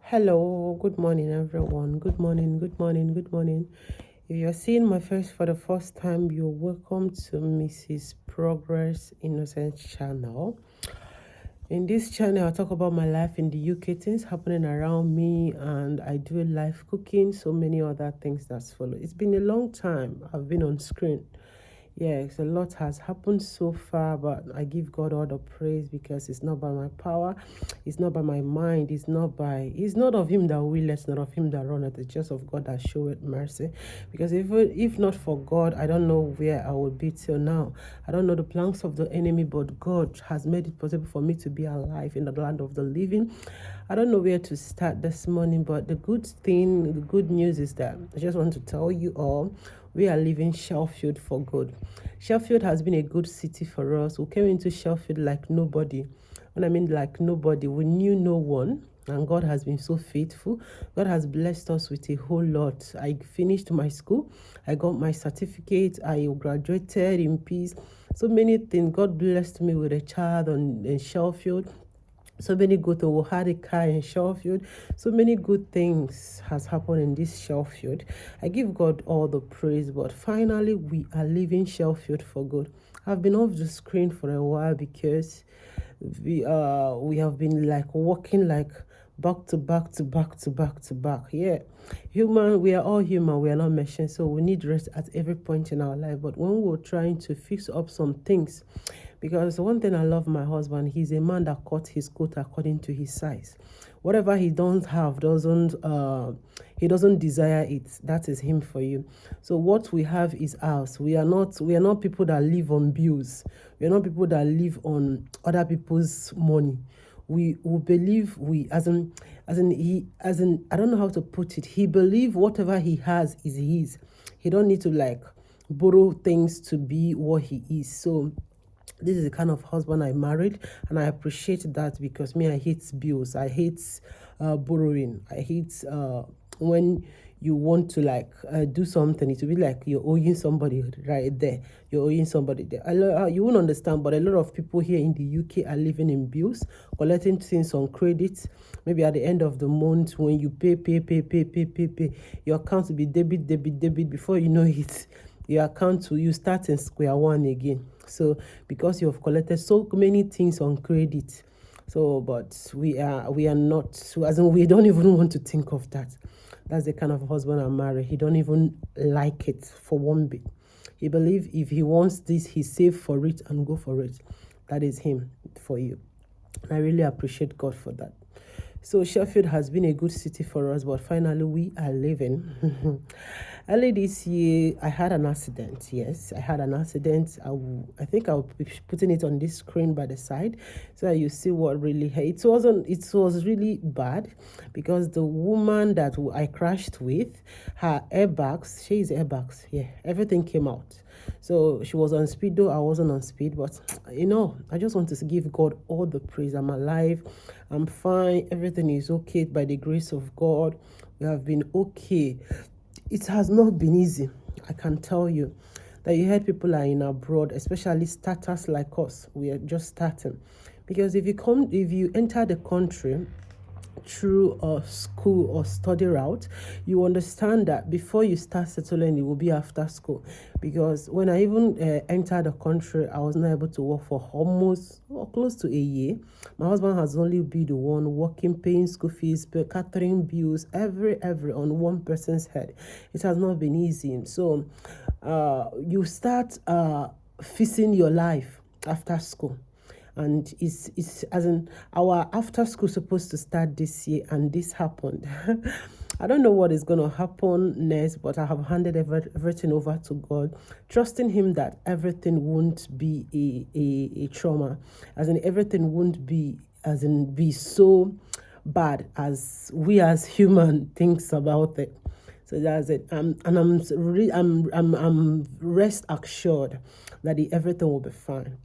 Hello, good morning, everyone. Good morning, good morning, good morning. If you're seeing my face for the first time, you're welcome to Mrs. Progress Innocence channel. In this channel, I talk about my life in the UK, things happening around me, and I do live cooking, so many other things that's follow. It's been a long time I've been on screen. Yes, a lot has happened so far, but I give God all the praise because it's not by my power, it's not by my mind, it's not of him that will, it's not of him that runneth, it's just of God that showeth mercy. Because if not for God, I don't know where I would be till now. I don't know the plans of the enemy, but God has made it possible for me to be alive in the land of the living. I don't know where to start this morning, but the good news is that I just want to tell you all we are leaving Sheffield for good. Sheffield has been a good city for us. We came into Sheffield like nobody. When I mean like nobody, we knew no one. And God has been so faithful. God has blessed us with a whole lot. I finished my school. I got my certificate. I graduated in peace. So many things. God blessed me with a child in Sheffield. So many good things. We had a car in Sheffield. So many good things has happened in this Sheffield. I give God all the praise, but finally we are leaving Sheffield for good. I've been off the screen for a while because we have been like working like back to back to back to back to back. Yeah, human, we are all human, we are not machines, so we need rest at every point in our life. But when we're trying to fix up some things, because one thing I love my husband, he's a man that cuts his coat according to his size. Whatever he don't have he doesn't desire it. That is him for you. So what we have is ours. We are not people that live on bills. We are not people that live on other people's money. We believe we as in I don't know how to put it. He believe whatever he has is his. He don't need to like borrow things to be what he is. So this is the kind of husband I married, and I appreciate that because me, I hate bills. I hate borrowing. I hate when you want to like do something. It will be like you're owing somebody right there. You're owing somebody there. You won't understand, but a lot of people here in the UK are living in bills, collecting things on credit. Maybe at the end of the month, when you pay, your account will be debit. Before you know it, your account you start in square one again. So because you have collected so many things on credit, so but we are not, so as in we don't even want to think of that. That's the kind of husband I marry. He don't even like it for one bit. He believe if he wants this, he save for it and go for it. That is him for you. And I really appreciate God for that. So Sheffield has been a good city for us, but finally we are leaving. Early this year, I had an accident. Yes, I had an accident. I think I'll be putting it on this screen by the side so that you see what really. It was really bad because the woman that I crashed with, her airbags, she's airbags. Yeah, everything came out. So she was on speed, though I wasn't on speed. But I just want to give God all the praise. I'm alive. I'm fine. Everything is okay by the grace of God. We have been okay. It has not been easy. I can tell you that you heard people are in abroad, especially starters like us. We are just starting. Because if you enter the country through a school or study route, you understand that before you start settling, it will be after school. Because when I even entered the country, I was not able to work for almost or close to a year. My husband has only been the one working, paying school fees, catering bills, every on one person's head. It has not been easy. So you start fixing your life after school, and it's as in our after school supposed to start this year, and this happened. I don't know what is going to happen next, but I have handed everything over to God, trusting him that everything won't be a trauma, as in everything won't be be so bad as we as human thinks about it. So that's it. And I'm rest assured that everything will be fine.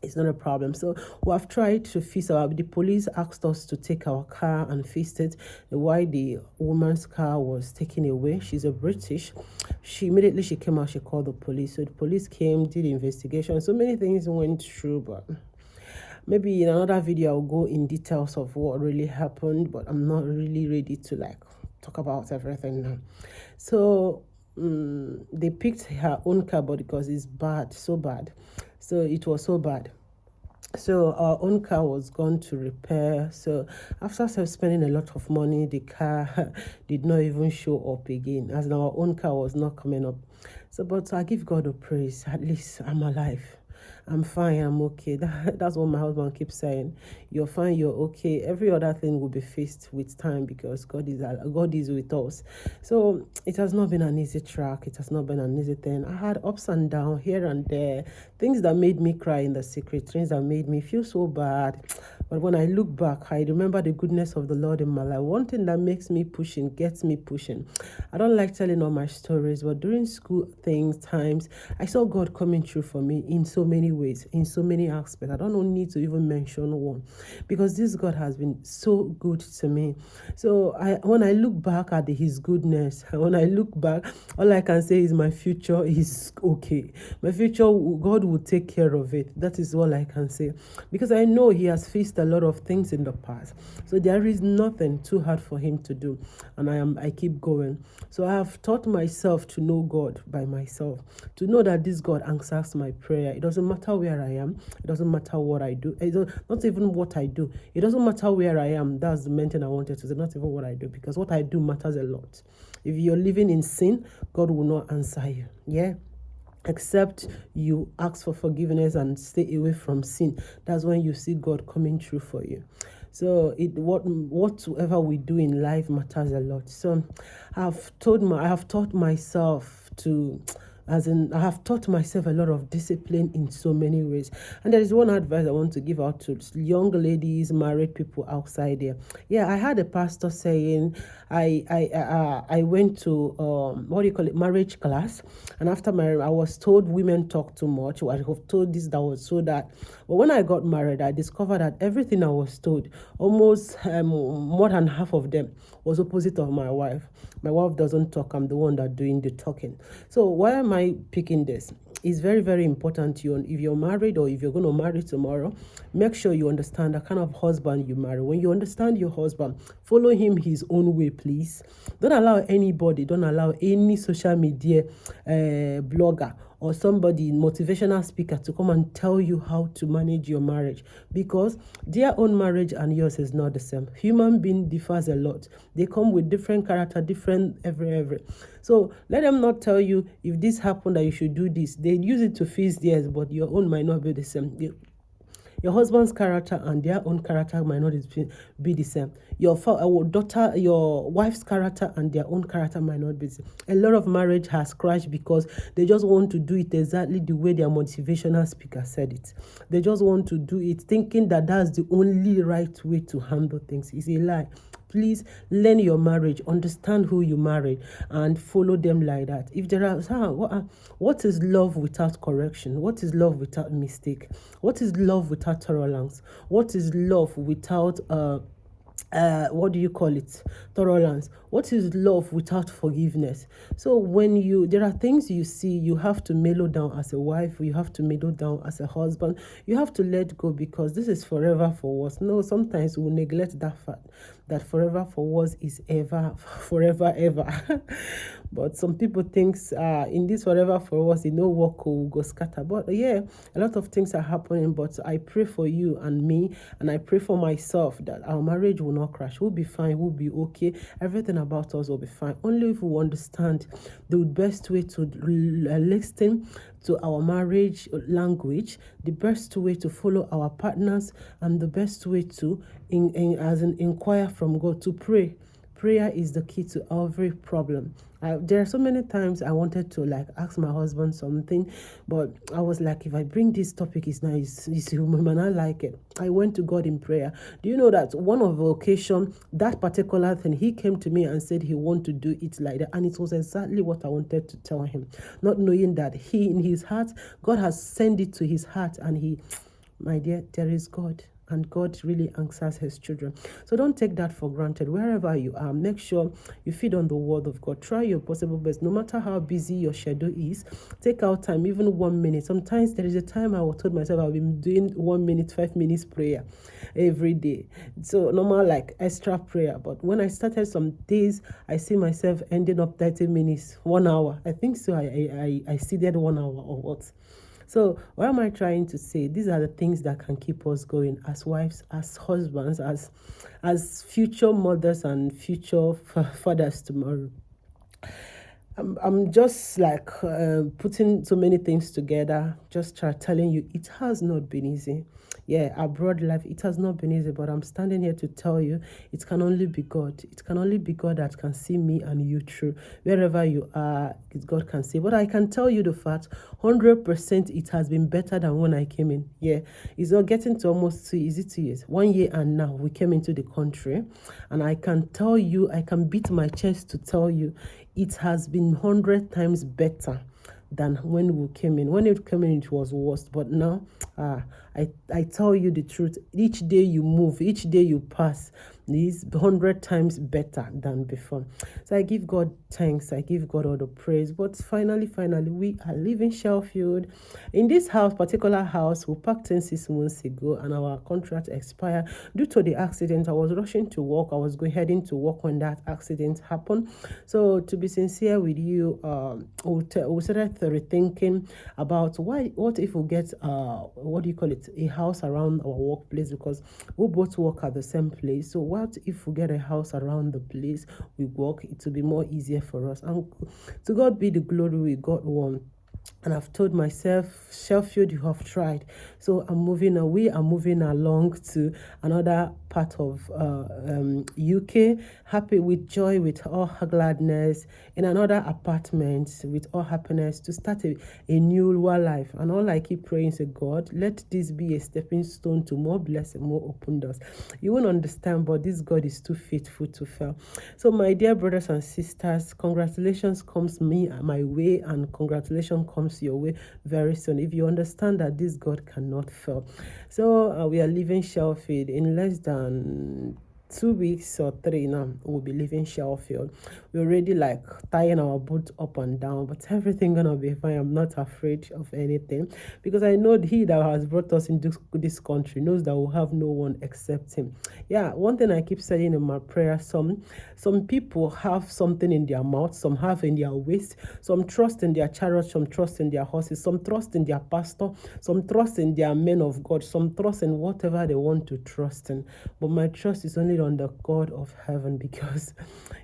It's not a problem. So we have tried to fix the police asked us to take our car and fix it. Why the woman's car was taken away. She's a British. She came out, she called the police. So the police came, did the investigation. So many things went through, but Maybe in another video I'll go in details of what really happened, but I'm not really ready to like talk about everything now. So they picked her own car, but because it's bad, so bad. So it was so bad. So our own car was gone to repair. So after spending a lot of money, the car did not even show up again, as our own car was not coming up. So, but I give God a praise. At least I'm alive. I'm fine, I'm okay. That's what my husband keeps saying. You're fine, you're okay. Every other thing will be faced with time, because God is with us. So it has not been an easy track. It has not been an easy thing. I had ups and downs here and there, things that made me cry in the secret, things that made me feel so bad. But when I look back, I remember the goodness of the Lord in my life. One thing that makes me pushing, gets me pushing. I don't like telling all my stories, but during school times, I saw God coming through for me in so many ways, in so many aspects. I don't need to even mention one, because this God has been so good to me. So when I look back at his goodness, when I look back, all I can say is my future is okay. My future, God will take care of it. That is all I can say, because I know he has faced a lot of things in the past. So there is nothing too hard for him to do, and I keep going. So I have taught myself to know God by myself, to know that this God answers my prayer. It doesn't matter where I am. It doesn't matter what I do. Not even what I do. It doesn't matter where I am. That's the main thing I wanted to say. Not even what I do, because what I do matters a lot. If you're living in sin, God will not answer you. Yeah. Except you ask for forgiveness and stay away from sin. That's when you see God coming through for you. So whatever we do in life matters a lot. So I have taught myself to, as in, I have taught myself a lot of discipline in so many ways. And there is one advice I want to give out to young ladies, married people outside there. Yeah, I had a pastor saying, I went to what do you call it, marriage class, and after marriage I was told women talk too much. I was told this, that, was so that. But when I got married, I discovered that everything I was told, almost more than half of them, was opposite of my wife. My wife doesn't talk. I'm the one that doing the talking. So why am I picking this? It's very, very important to you. If you're married, or if you're going to marry tomorrow, make sure you understand the kind of husband you marry. When you understand your husband, follow him his own way, please. Don't allow any social media blogger or somebody, motivational speaker, to come and tell you how to manage your marriage, because their own marriage and yours is not the same. Human being differs a lot. They come with different character, different every. So let them not tell you, if this happened, that you should do this. They use it to fix theirs, but your own might not be the same. Your husband's character and their own character might not be the same. Your wife's character and their own character might not be the same. A lot of marriage has crashed because they just want to do it exactly the way their motivational speaker said it. They just want to do it thinking that that's the only right way to handle things. It's a lie. Please learn your marriage, understand who you married, and follow them like that. If there are, what is love without correction? What is love without mistake? What is love without tolerance? What is love without what do you call it, tolerance? What is love without forgiveness? So when there are things you see, you have to mellow down as a wife, you have to mellow down as a husband, you have to let go, because this is forever for us. No, sometimes we neglect that fact, that forever for us is forever ever. But some people think in this forever for us, work will go scatter. But yeah, a lot of things are happening. But I pray for you and me, and I pray for myself, that our marriage will not crash. We'll be fine. We'll be okay. Everything about us will be fine. Only if we understand the best way to listen to our marriage language, the best way to follow our partners, and the best way to inquire from God, to pray. Prayer is the key to every problem. There are so many times I wanted to ask my husband something, but I was like, if I bring this topic, it's nice, he might not like it. I went to God in prayer. Do you know that one of the occasion, that particular thing, he came to me and said he wanted to do it like that, and it was exactly what I wanted to tell him, not knowing that he, in his heart, God has sent it to his heart, and my dear, there is God. and God really answers his children. So don't take that for granted. Wherever you are, make sure you feed on the word of God. Try your possible best. No matter how busy your schedule is, take out time, even 1 minute. Sometimes there is a time I told myself I'll be doing 1 minute, 5 minutes prayer every day. So normal like extra prayer. But when I started, some days I see myself ending up 30 minutes, 1 hour. I think so. I exceeded 1 hour or what. So what am I trying to say? These are the things that can keep us going as wives, as husbands, as future mothers and future fathers tomorrow. I'm just like putting so many things together, just telling you it has not been easy. Yeah, abroad life, it has not been easy, but I'm standing here to tell you it can only be God. It can only be God that can see me and you through. Wherever you are, God can see. But I can tell you the fact, 100% it has been better than when I came in. Yeah, it's not getting to almost 2 years. 1 year and now we came into the country. And I can tell you, I can beat my chest to tell you, it has been 100 times better than when we came in. When it came in, it was worse. But now, I tell you the truth. Each day you move, each day you pass, is 100 times better than before. So I give God thanks. I give God all the praise. But finally, we are leaving Sheffield. In this house, particular house, we packed in 6 months ago, and our contract expired due to the accident. I was rushing to work. I was heading to work when that accident happened. So to be sincere with you, we started rethinking about what if we get what do you call it, a house around our workplace, because we both work at the same place. So what if we get a house around the place we work? It will be more easier for us, and to God be the glory, we got one. And I've told myself, Sheffield, you have tried. So we are moving along to another part of UK, happy, with joy, with all her gladness, in another apartment with all happiness, to start a new life. And all I keep praying to God, let this be a stepping stone to more blessing, more open doors. You won't understand, but this God is too faithful to fail. So my dear brothers and sisters, congratulations comes my way, and congratulations comes your way very soon, if you understand that this God cannot fail. So we are leaving Sheffield in less than 2 weeks or 3 now. We'll be leaving Sheffield. We're already like tying our boots up and down, but everything gonna be fine. I'm not afraid of anything, because I know he that has brought us into this country knows that we'll have no one except him. Yeah, one thing I keep saying in my prayer, some people have something in their mouth, some have in their waist, some trust in their chariots, some trust in their horses, some trust in their pastor, some trust in their men of God, some trust in whatever they want to trust in. But my trust is only on the God of heaven, because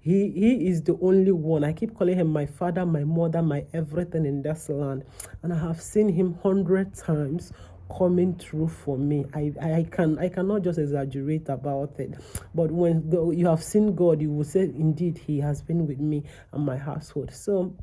he is the only one. I keep calling him my father, my mother, my everything in this land, and I have seen him 100 times coming through for me. I cannot just exaggerate about it, but when you have seen God, you will say indeed he has been with me and my household. So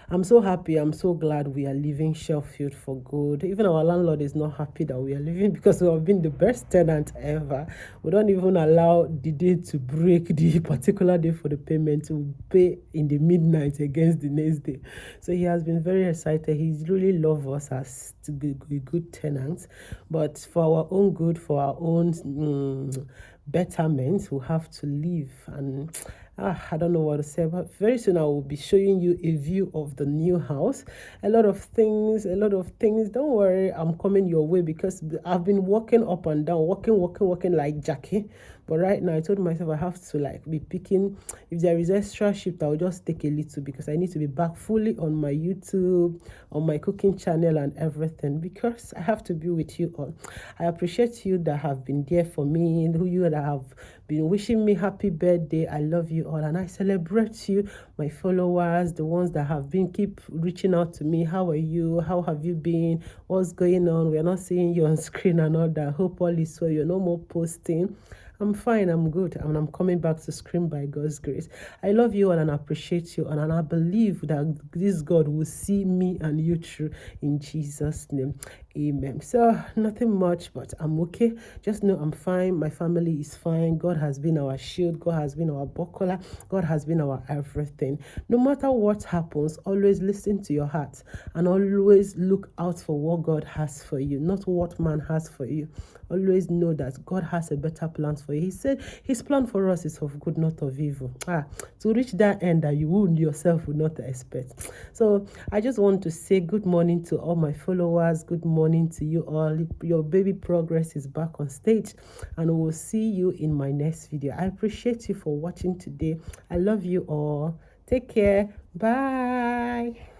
I'm so happy. I'm so glad we are leaving Sheffield for good. Even our landlord is not happy that we are leaving, because we have been the best tenant ever. We don't even allow the day to break, the particular day for the payment, to pay in the midnight against the next day. So he has been very excited. He's really loved us as to be good tenants. But for our own good, for our own betterment, we have to leave. And I don't know what to say, but very soon I will be showing you a view of the new house. A lot of things. Don't worry, I'm coming your way, because I've been walking up and down, walking like Jackie. But right now I told myself I have to like be picking. If there is extra shift, I'll just take a little, because I need to be back fully on my YouTube, on my cooking channel and everything, because I have to be with you all. I appreciate you that have been there for me, and you that have been wishing me happy birthday. I love you all, and I celebrate you, my followers, the ones that have been keep reaching out to me. How are you? How have you been? What's going on? We're not seeing you on screen and all that. Hope all is well. You're no more posting. I'm fine, I'm good, and I'm coming back to scream by God's grace. I love you all and appreciate you, and I believe that this God will see me and you through in Jesus' name. Amen. So nothing much, but I'm okay. Just know I'm fine. My family is fine. God has been our shield. God has been our buckler. God has been our everything. No matter what happens, always listen to your heart and always look out for what God has for you, not what man has for you. Always know that God has a better plan for you. He said his plan for us is of good, not of evil. To reach that end that you would yourself would not expect. So I just want to say good morning to all my followers. Good morning to you all. Your baby progress is back on stage, and we will see you in my next video. I appreciate you for watching today. I love you all. Take care. Bye.